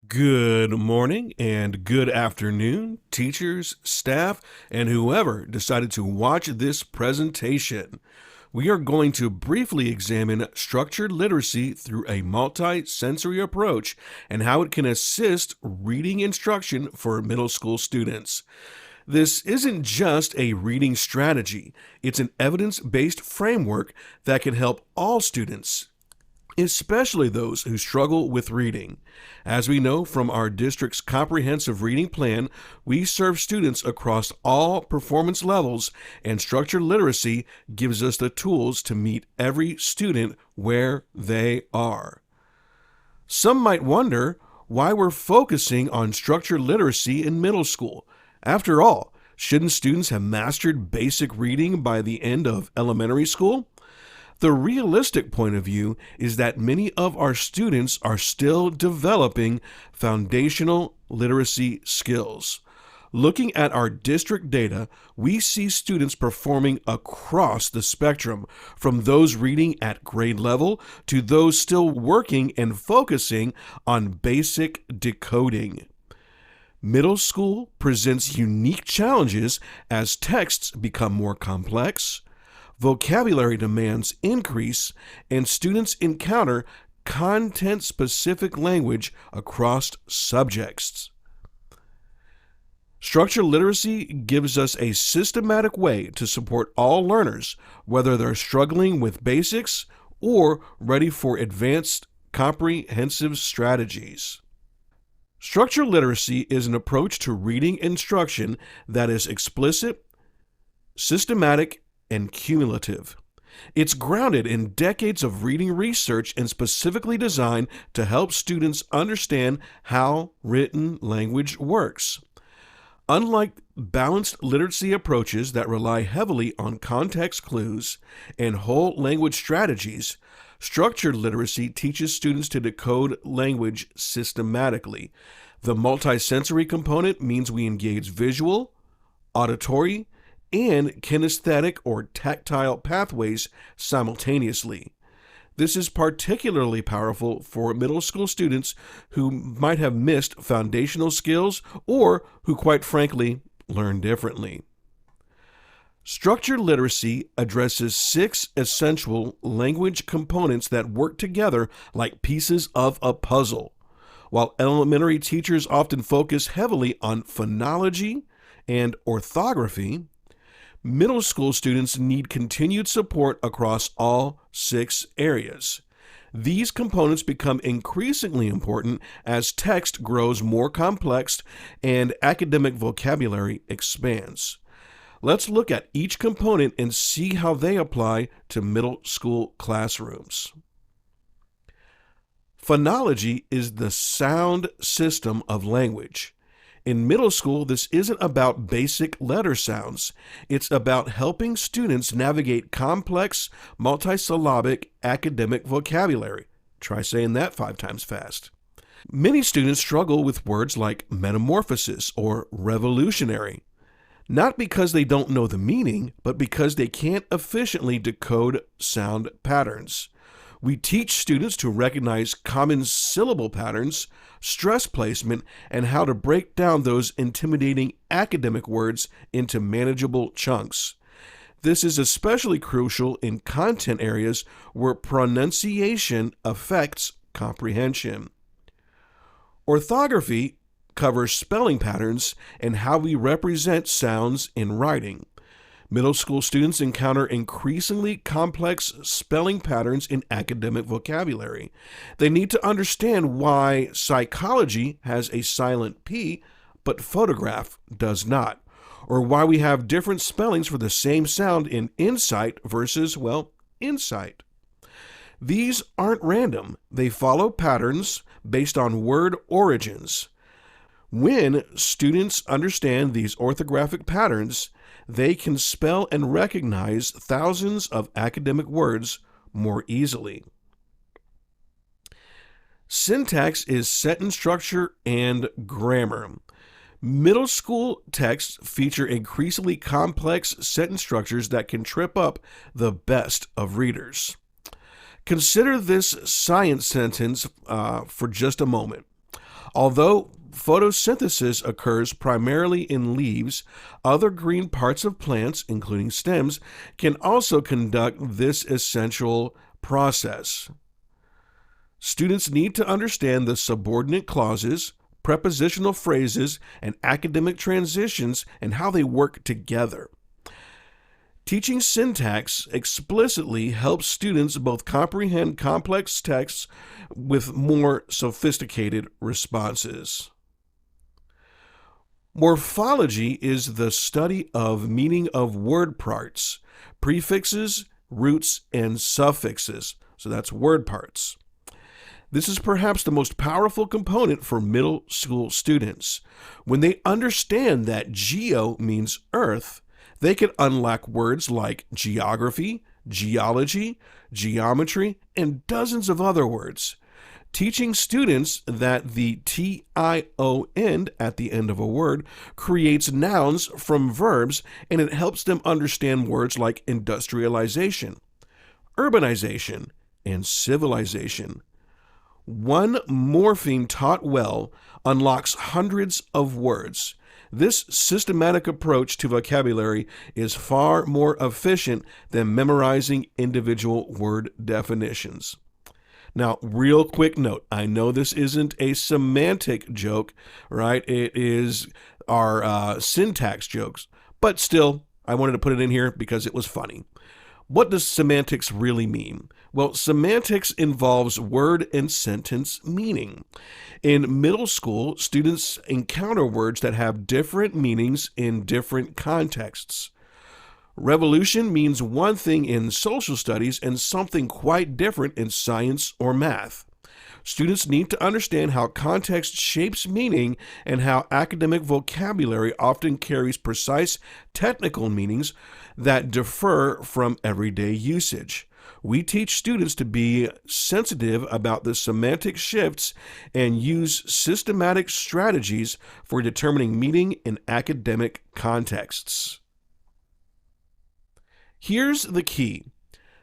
Good morning and good afternoon, teachers, staff, and whoever decided to watch this presentation. We are going to briefly examine structured literacy through a multi-sensory approach and how it can assist reading instruction for middle school students. This isn't just a reading strategy, it's an evidence-based framework that can help all students, especially those who struggle with reading. As we know from our district's comprehensive reading plan, we serve students across all performance levels, and structured literacy gives us the tools to meet every student where they are. Some might wonder why we're focusing on structured literacy in middle school. After all, shouldn't students have mastered basic reading by the end of elementary school? The realistic point of view is that many of our students are still developing foundational literacy skills. Looking at our district data, we see students performing across the spectrum, from those reading at grade level to those still working and focusing on basic decoding. Middle school presents unique challenges as texts become more complex, vocabulary demands increase, and students encounter content-specific language across subjects. Structured literacy gives us a systematic way to support all learners, whether they're struggling with basics or ready for advanced comprehensive strategies. Structured literacy is an approach to reading instruction that is explicit, systematic, and cumulative. It's grounded in decades of reading research and specifically designed to help students understand how written language works. Unlike balanced literacy approaches that rely heavily on context clues and whole language strategies, structured literacy teaches students to decode language systematically. The multisensory component means we engage visual, auditory, and kinesthetic or tactile pathways simultaneously. This is particularly powerful for middle school students who might have missed foundational skills or who, quite frankly, learn differently. Structured literacy addresses 6 essential language components that work together like pieces of a puzzle. While elementary teachers often focus heavily on phonology and orthography, middle school students need continued support across all 6 areas. These components become increasingly important as text grows more complex and academic vocabulary expands. Let's look at each component and see how they apply to middle school classrooms. Phonology is the sound system of language. In middle school, this isn't about basic letter sounds. It's about helping students navigate complex, multisyllabic academic vocabulary. Try saying that 5 times fast. Many students struggle with words like metamorphosis or revolutionary, not because they don't know the meaning, but because they can't efficiently decode sound patterns. We teach students to recognize common syllable patterns, stress placement, and how to break down those intimidating academic words into manageable chunks. This is especially crucial in content areas where pronunciation affects comprehension. Orthography covers spelling patterns and how we represent sounds in writing. Middle school students encounter increasingly complex spelling patterns in academic vocabulary. They need to understand why psychology has a silent P, but photograph does not, or why we have different spellings for the same sound in insight versus, insight. These aren't random. They follow patterns based on word origins. When students understand these orthographic patterns, they can spell and recognize thousands of academic words more easily. Syntax is sentence structure and grammar. Middle school texts feature increasingly complex sentence structures that can trip up the best of readers. Consider this science sentence for just a moment. Although photosynthesis occurs primarily in leaves, other green parts of plants, including stems, can also conduct this essential process. Students need to understand the subordinate clauses, prepositional phrases, and academic transitions and how they work together. Teaching syntax explicitly helps students both comprehend complex texts with more sophisticated responses. Morphology is the study of meaning of word parts, prefixes, roots, and suffixes. So that's word parts. This is perhaps the most powerful component for middle school students. When they understand that geo means earth, they can unlock words like geography, geology, geometry, and dozens of other words. Teaching students that the TION at the end of a word creates nouns from verbs, and it helps them understand words like industrialization, urbanization, and civilization. One morpheme taught well unlocks hundreds of words. This systematic approach to vocabulary is far more efficient than memorizing individual word definitions. Now, real quick note, I know this isn't a semantic joke, right? It is our syntax jokes, but still, I wanted to put it in here because it was funny. What does semantics really mean? Well, semantics involves word and sentence meaning. In middle school, students encounter words that have different meanings in different contexts. Revolution means one thing in social studies and something quite different in science or math. Students need to understand how context shapes meaning and how academic vocabulary often carries precise technical meanings that differ from everyday usage. We teach students to be sensitive about the semantic shifts and use systematic strategies for determining meaning in academic contexts. Here's the key.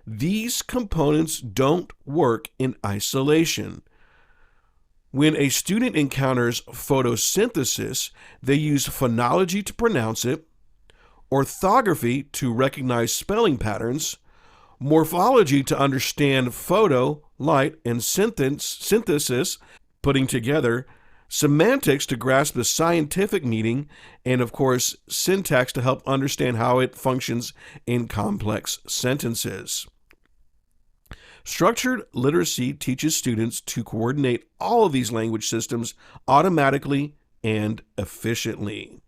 These components don't work in isolation. When a student encounters photosynthesis, they use phonology to pronounce it, orthography to recognize spelling patterns, morphology to understand photo, light, and synthesis, putting together, semantics to grasp the scientific meaning, and of course, syntax to help understand how it functions in complex sentences. Structured literacy teaches students to coordinate all of these language systems automatically and efficiently.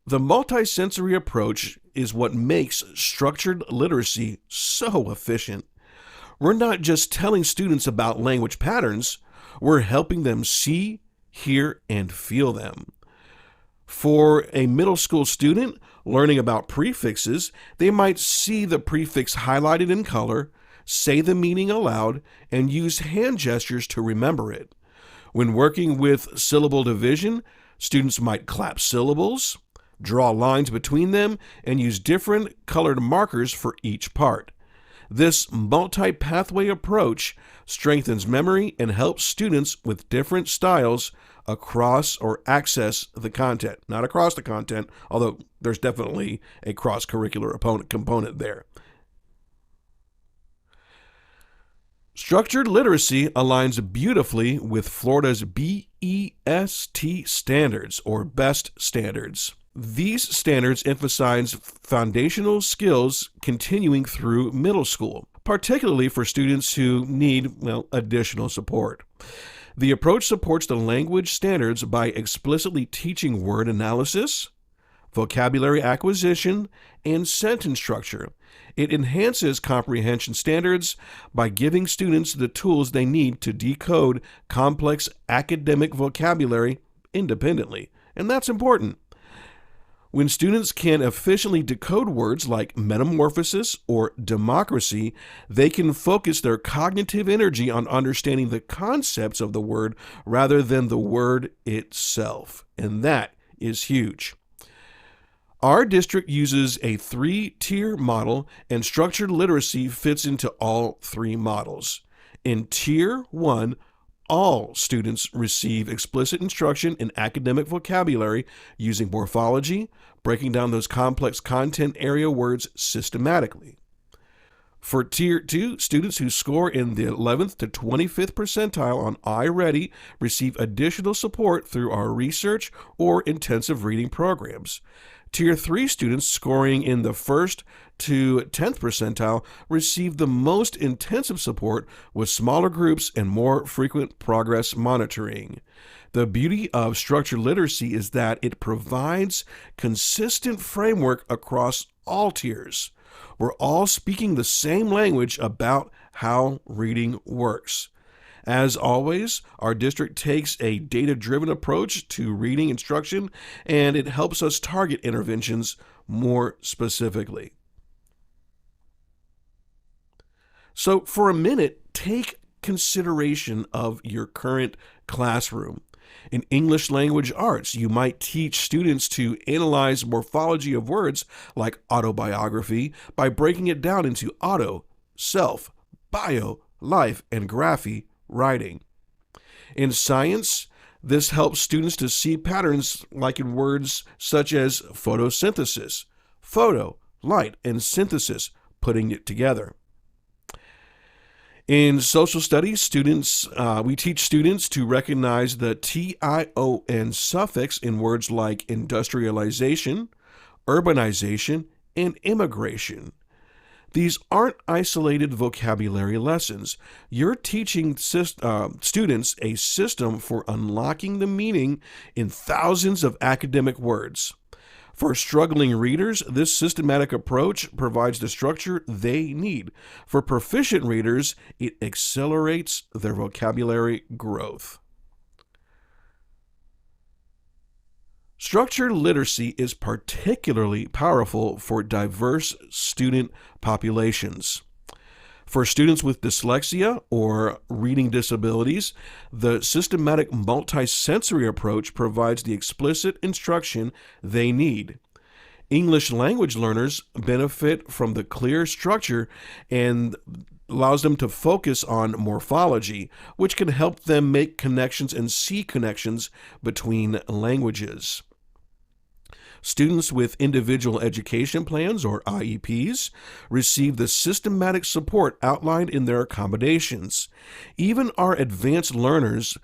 The multisensory approach is what makes structured literacy so efficient. We're not just telling students about language patterns, we're helping them see, hear, and feel them. For a middle school student learning about prefixes, they might see the prefix highlighted in color, say the meaning aloud, and use hand gestures to remember it. When working with syllable division, students might clap syllables, draw lines between them, and use different colored markers for each part. This multi-pathway approach strengthens memory and helps students with different styles across or access the content. Not across the content, although there's definitely a cross-curricular component there. Structured literacy aligns beautifully with Florida's BEST standards, or BEST standards. These standards emphasize foundational skills continuing through middle school, particularly for students who need, additional support. The approach supports the language standards by explicitly teaching word analysis, vocabulary acquisition, and sentence structure. It enhances comprehension standards by giving students the tools they need to decode complex academic vocabulary independently, and that's important. When students can efficiently decode words like metamorphosis or democracy, they can focus their cognitive energy on understanding the concepts of the word rather than the word itself. And that is huge. Our district uses a 3-tier model, and structured literacy fits into all 3 models. In Tier 1, all students receive explicit instruction in academic vocabulary using morphology, breaking down those complex content area words systematically. For Tier 2, students who score in the 11th to 25th percentile on iReady receive additional support through our research or intensive reading programs. Tier 3 students scoring in the 1st to 10th percentile receive the most intensive support with smaller groups and more frequent progress monitoring. The beauty of structured literacy is that it provides consistent framework across all tiers. We're all speaking the same language about how reading works. As always, our district takes a data-driven approach to reading instruction, and it helps us target interventions more specifically. So for a minute, take consideration of your current classroom. In English language arts, you might teach students to analyze morphology of words like autobiography by breaking it down into auto, self, bio, life, and graphy writing. In science, this helps students to see patterns like in words such as photosynthesis, photo, light, and synthesis, putting it together. In social studies, we teach students to recognize the tion suffix in words like industrialization, urbanization, and immigration. These aren't isolated vocabulary lessons. You're teaching students a system for unlocking the meaning in thousands of academic words. For struggling readers, this systematic approach provides the structure they need. For proficient readers, it accelerates their vocabulary growth. Structured literacy is particularly powerful for diverse student populations. For students with dyslexia or reading disabilities, the systematic multisensory approach provides the explicit instruction they need. English language learners benefit from the clear structure and allows them to focus on morphology, which can help them make connections and see connections between languages. Students with individual education plans, or IEPs, receive the systematic support outlined in their accommodations. Even our advanced learners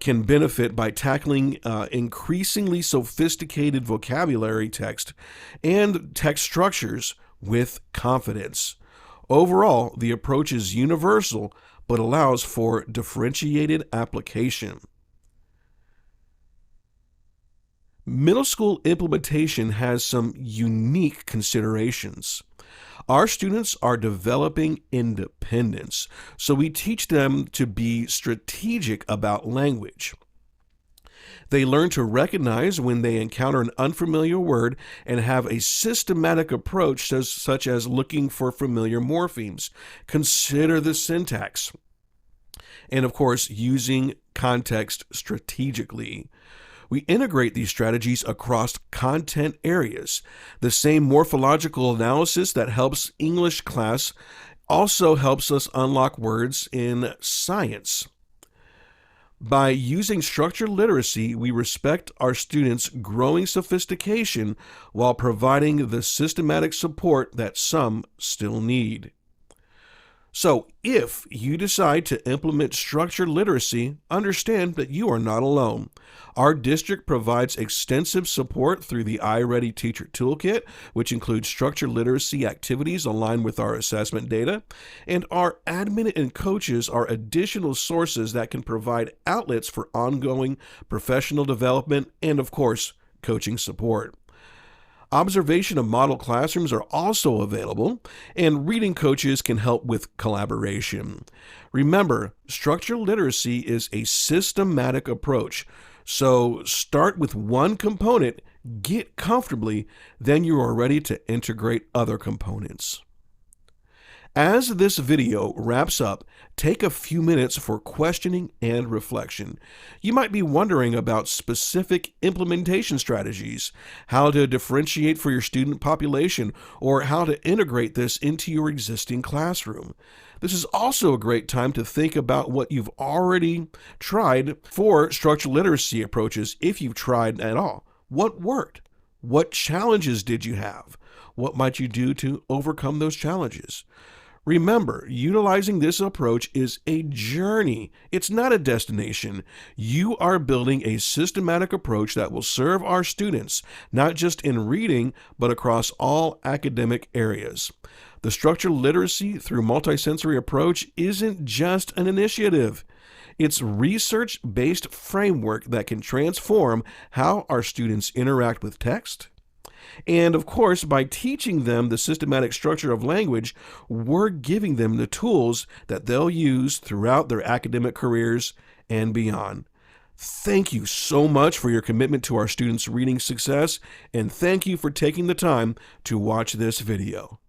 can benefit by tackling increasingly sophisticated vocabulary text and text structures with confidence. Overall, the approach is universal but allows for differentiated application. Middle school implementation has some unique considerations. Our students are developing independence, so we teach them to be strategic about language. They learn to recognize when they encounter an unfamiliar word and have a systematic approach such as looking for familiar morphemes, consider the syntax, and of course, using context strategically. We integrate these strategies across content areas. The same morphological analysis that helps English class also helps us unlock words in science. By using structured literacy, we respect our students' growing sophistication while providing the systematic support that some still need. So, if you decide to implement structured literacy, understand that you are not alone. Our district provides extensive support through the iReady Teacher Toolkit, which includes structured literacy activities aligned with our assessment data, and our admin and coaches are additional sources that can provide outlets for ongoing professional development and, of course, coaching support. Observation of model classrooms are also available, and reading coaches can help with collaboration. Remember, structured literacy is a systematic approach, so start with one component, get comfortably, then you are ready to integrate other components. As this video wraps up, take a few minutes for questioning and reflection. You might be wondering about specific implementation strategies, how to differentiate for your student population, or how to integrate this into your existing classroom. This is also a great time to think about what you've already tried for structural literacy approaches, if you've tried at all. What worked? What challenges did you have? What might you do to overcome those challenges? Remember, utilizing this approach is a journey. It's not a destination. You are building a systematic approach that will serve our students, not just in reading, but across all academic areas. The structural literacy through multisensory approach isn't just an initiative. It's research-based framework that can transform how our students interact with text. And of course, by teaching them the systematic structure of language, we're giving them the tools that they'll use throughout their academic careers and beyond. Thank you so much for your commitment to our students' reading success, and thank you for taking the time to watch this video.